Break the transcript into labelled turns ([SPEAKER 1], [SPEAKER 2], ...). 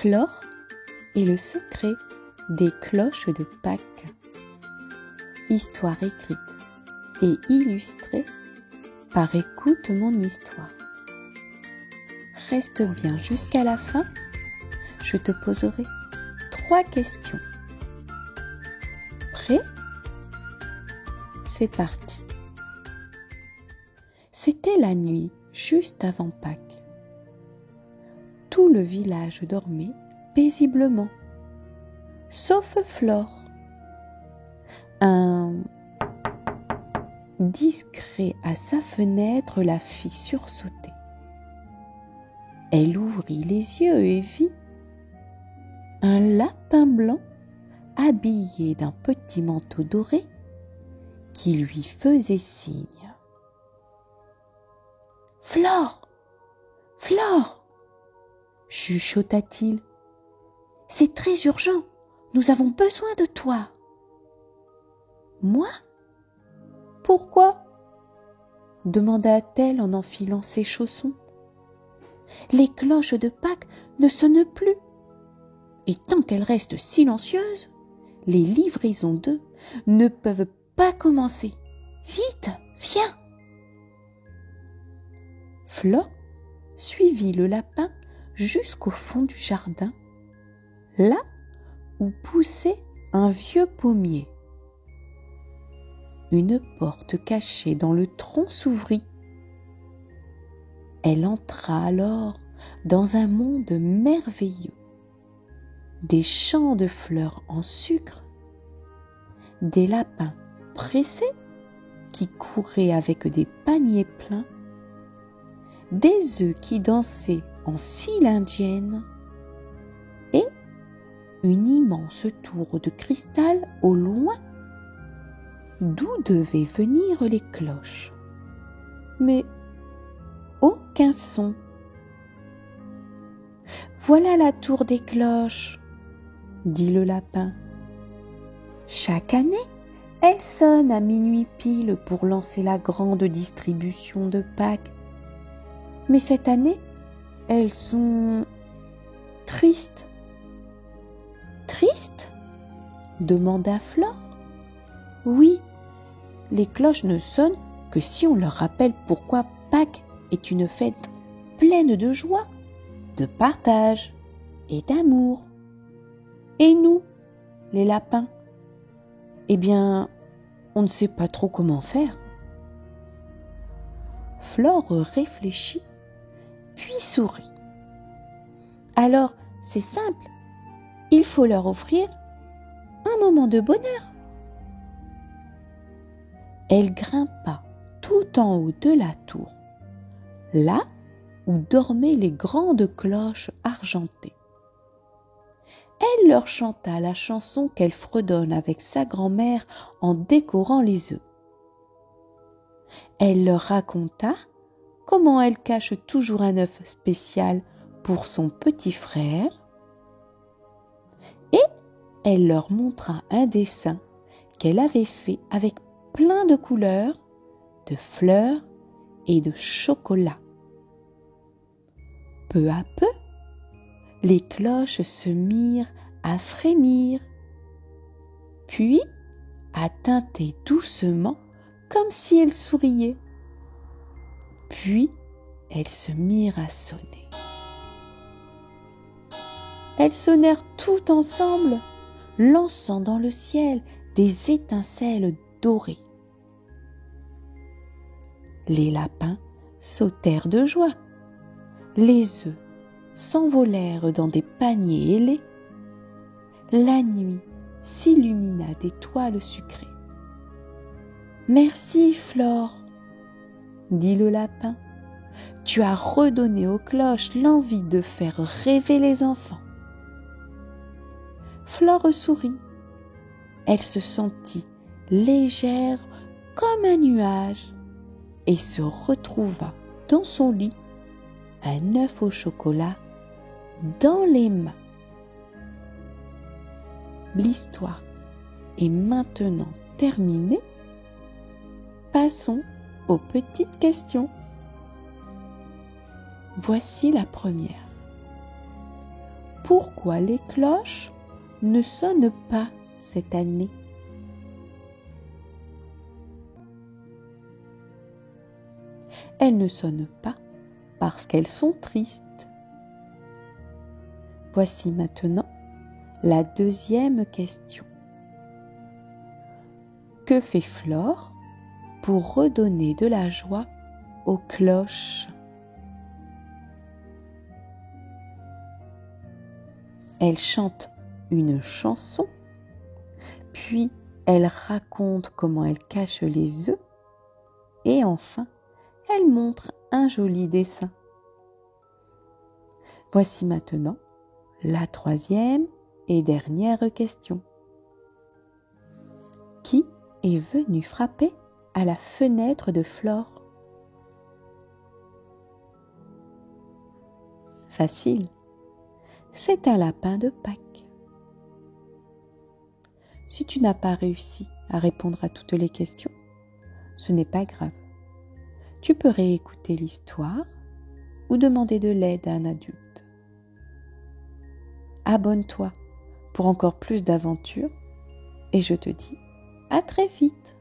[SPEAKER 1] Flore et le secret des cloches de Pâques. Histoire écrite et illustrée par Écoute mon histoire. Reste bien jusqu'à la fin, je te poserai 3 questions. Prêt ? C'est parti. C'était la nuit juste avant Pâques. Tout le village dormait paisiblement, sauf Flore. Un discret à sa fenêtre la fit sursauter. Elle ouvrit les yeux et vit un lapin blanc habillé d'un petit manteau doré qui lui faisait signe. « Flore, Flore !» chuchota-t-il. « C'est très urgent, nous avons besoin de toi. »« Moi ? Pourquoi ?» demanda-t-elle en enfilant ses chaussons. « Les cloches de Pâques ne sonnent plus. Et tant qu'elles restent silencieuses, les livraisons d'œufs ne peuvent pas commencer. Vite, viens !» Flore suivit le lapin jusqu'au fond du jardin, là où poussait un vieux pommier. Une porte cachée dans le tronc s'ouvrit. Elle entra alors dans un monde merveilleux. Des champs de fleurs en sucre, des lapins pressés qui couraient avec des paniers pleins, des œufs qui dansaient en file indienne et une immense tour de cristal au loin d'où devaient venir les cloches. Mais aucun son. « Voilà la tour des cloches !» dit le lapin. « Chaque année, elle sonne à minuit pile pour lancer la grande distribution de Pâques. Mais cette année, elles sont tristes. »« Tristes ?» demanda Flore. « Oui, les cloches ne sonnent que si on leur rappelle pourquoi Pâques est une fête pleine de joie, de partage et d'amour. Et nous, les lapins, eh bien, on ne sait pas trop comment faire. » Flore réfléchit, puis sourit. « Alors, c'est simple, il faut leur offrir un moment de bonheur. » Elle grimpa tout en haut de la tour, là où dormaient les grandes cloches argentées. Elle leur chanta la chanson qu'elle fredonne avec sa grand-mère en décorant les œufs. Elle leur raconta comment elle cache toujours un œuf spécial pour son petit frère et elle leur montra un dessin qu'elle avait fait avec plein de couleurs, de fleurs et de chocolat. Peu à peu, les cloches se mirent à frémir, puis à tinter doucement comme si elles souriaient. Puis elles se mirent à sonner. Elles sonnèrent toutes ensemble, lançant dans le ciel des étincelles dorées. Les lapins sautèrent de joie. Les œufs s'envolèrent dans des paniers ailés. La nuit s'illumina d'étoiles sucrées. « Merci, Flore, » dit le lapin. « Tu as redonné aux cloches l'envie de faire rêver les enfants. » Flore sourit. Elle se sentit légère comme un nuage et se retrouva dans son lit, un œuf au chocolat dans les mains. L'histoire est maintenant terminée. Passons aux petites questions. Voici la première. pourquoi les cloches ne sonnent pas cette année? Elles ne sonnent pas parce qu'elles sont tristes. Voici maintenant la deuxième question. Que fait Flore pour redonner de la joie aux cloches? Elle chante une chanson, puis elle raconte comment elle cache les œufs, et enfin, elle montre un joli dessin. Voici maintenant la troisième et dernière question. Qui est venu frapper à la fenêtre de Flore? Facile, c'est un lapin de Pâques. Si tu n'as pas réussi à répondre à toutes les questions, ce n'est pas grave. Tu peux réécouter l'histoire ou demander de l'aide à un adulte. Abonne-toi pour encore plus d'aventures et je te dis à très vite.